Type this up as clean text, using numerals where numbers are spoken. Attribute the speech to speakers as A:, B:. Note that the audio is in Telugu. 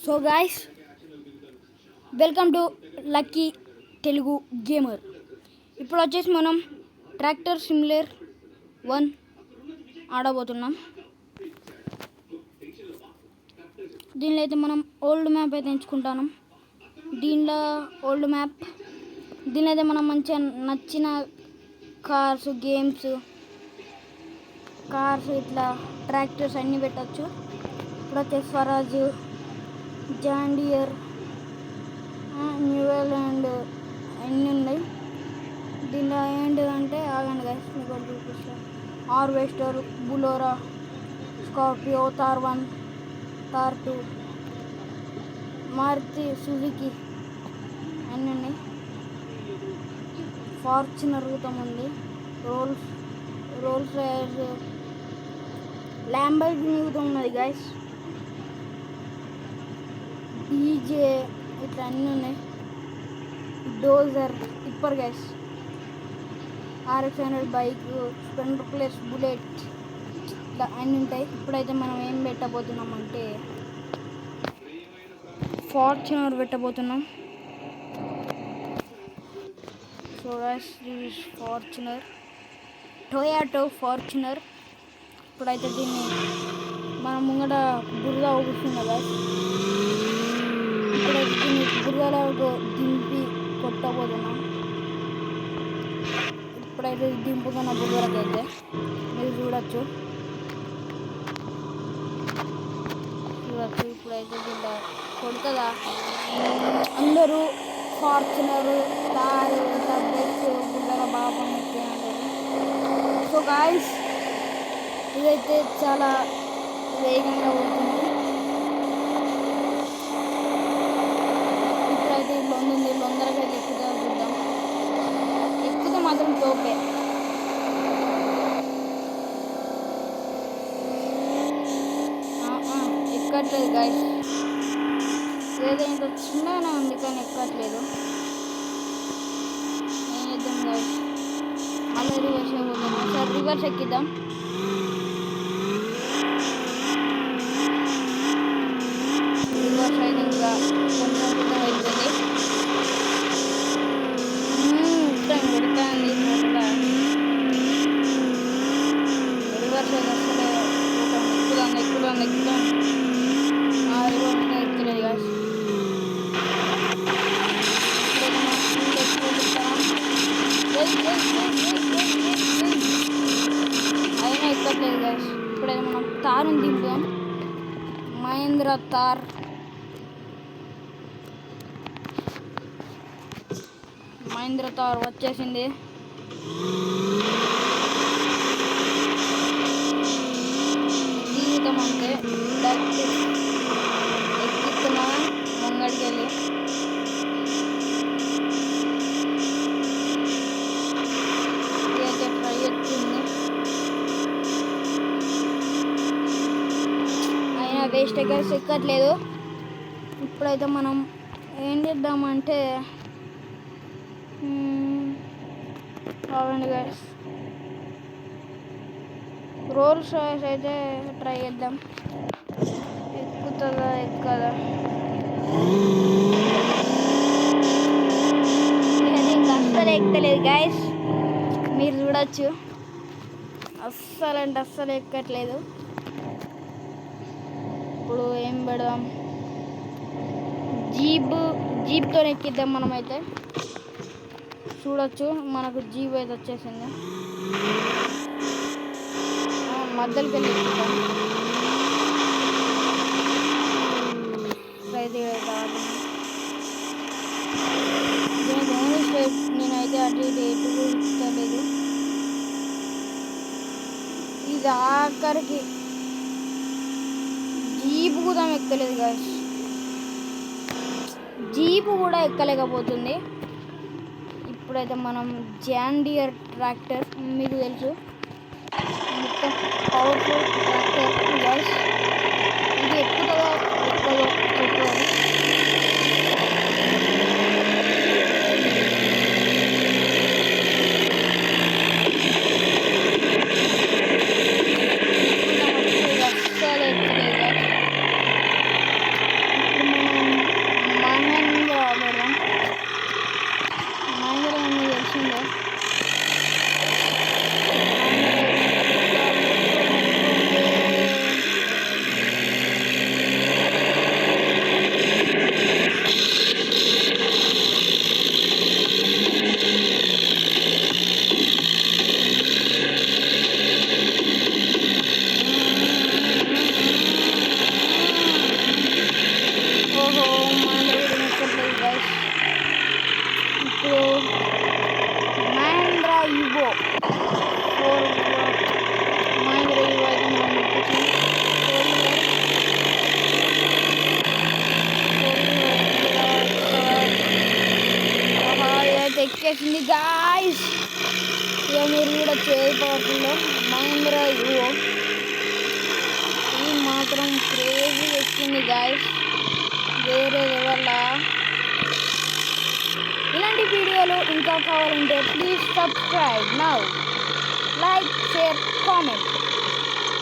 A: So guys, welcome to lucky Telugu gamer. ఇప్పుడు వచ్చేసి మనం ట్రాక్టర్ సిమ్యులేటర్ 1 ఆడబోతున్నాం. దీనిలో అయితే మనం ఓల్డ్ మ్యాప్ అయితే ఎంచుకుంటాం. దీనిలో ఓల్డ్ మ్యాప్, దీనిలో అయితే మనం మంచిగా నచ్చిన కార్స్, గేమ్స్, కార్స్ ఇట్లా ట్రాక్టర్స్ అన్నీ పెట్టచ్చు. ఇప్పుడు వచ్చేసి స్వరాజ్, జాన్ డియర్, న్యూజిలాండ్ అన్నీ ఉన్నాయి. దీనిలో ఏంటిదంటే ఆగండి గైస్, మీకు చూపిస్తాను. Harvester, Bolero, Scorpio, Thar 1, Thar 2, Maruti Suzuki అన్నీ ఉన్నాయి. ఫార్చునర్ కూడా ఉంది, రోల్స్ రాయ్స్, ల్యాంబోర్గిని కూడా ఉన్నది గైస్, డీజే ఇట్లా అన్నీ ఉన్నాయి. Dozer, tipper guys, RX-100 bike, Splendor plus, Bullet ఇట్లా అన్నీ ఉంటాయి. ఇప్పుడైతే మనం ఏం పెట్టబోతున్నాం అంటే ఫార్చునర్ పెట్టబోతున్నాం. So guys, this Fortuner, Toyota Fortuner. ఇప్పుడైతే దీన్ని మనం ముంగట బురద ఊపిస్తుంది గైస్. ఇప్పుడైతే దీన్ని బురదలో దింపి కొట్టబోతున్నాం. ఇప్పుడైతే దింపుతున్న బురదలకైతే మీరు చూడొచ్చు. ఇప్పుడైతే దీంట్లో కొడుతుందా, అందరూ ఫార్చునర్, థార్, సబ్జెక్ట్స్ బుర్రల బాగా ఎక్కి అంటారు. సో గాయ్స్, ఇదైతే చాలా వేగంగా ఉంటుంది. ఇప్పుడైతే లొందుంది, లొందరకైతే ఎక్కుతా చూద్దాం. ఎక్కుతే మాత్రం తోపే. ఎక్కట్లేదు గాయస్, ఏదో ఇంత చిన్నగానే ఉంది కానీ ఎక్కట్లేదు. ఏం చేద్దాం గాయస్, మళ్ళీ రివర్స్ అయిపోతాం. Sir reverse ఎక్కిద్దాం. రివర్స్ అయితే ఇంకా కొంచెం కొంచెం అవుతుంది. కొడుతుంది రివర్స్ అయితే అసలు ఎక్కుదాం రివర్స్ ఎక్కలేదు గాయస్. అయినా ఎక్కట్లేదు గాయస్. ఇప్పుడైతే మనం తారుని దింపుదాం. మహేంద్ర థార్, వచ్చేసింది. జీవితం అంటే ఎక్కిస్తున్నా ముంగడికి వెళ్ళి. ఇదైతే ట్రై వచ్చింది, అయినా వేస్ట్ గైస్, ఎక్కట్లేదు. ఇప్పుడైతే మనం ఏం చేద్దామంటే గైస్, రోల్స్ రాయ్స్ అయితే ట్రై చేద్దాం. ఎక్కుతుందా ఎక్కదా, ఇదైతే ఇంకా అస్సలు ఎక్కలేదు గైస్, మీరు చూడొచ్చు. అస్సలు అంటే అస్సలు ఎక్కట్లేదు. ఇప్పుడు ఏం పెడదాం, జీప్తో ఎక్కిద్దాం. మనమైతే చూడొచ్చు, మనకు జీప్ అయితే వచ్చేసింది. మధ్యలోకి వెళ్ళి ఎక్కిద్దాం. నేనైతే అటు ఇటు ఎటు చూస్తలేదు. ఇది ఆఖరికి జీపు కూడా ఎక్కలేదు గాయస్, జీపు కూడా ఎక్కలేకపోతుంది. ఇప్పుడైతే మనం జాన్ డియర్ ట్రాక్టర్, మీకు తెలుసు, మొత్తం పవర్ఫుల్ ట్రాక్టర్ గైస్. ఇది ఎక్కుతుందో ఎక్కదో చెప్పాలి. అస్సలు ఎక్కలేదు. ఇప్పుడు ఫోర్ మహేంద్ర యువ అయితే మనం ఎక్కించాం. ఇదైతే ఎక్కేసింది గాయ్స్. ఇక మీరు కూడా చేయి పవర్ఫుల్లో మహేంద్ర యువ ఇది మాత్రం క్రేజీ ఎక్కింది గాయ్స్, వేరే లెవెల్. ఇలాంటి వీడియోలు ఇంకా కావాలంటే please subscribe now, like, share, comment.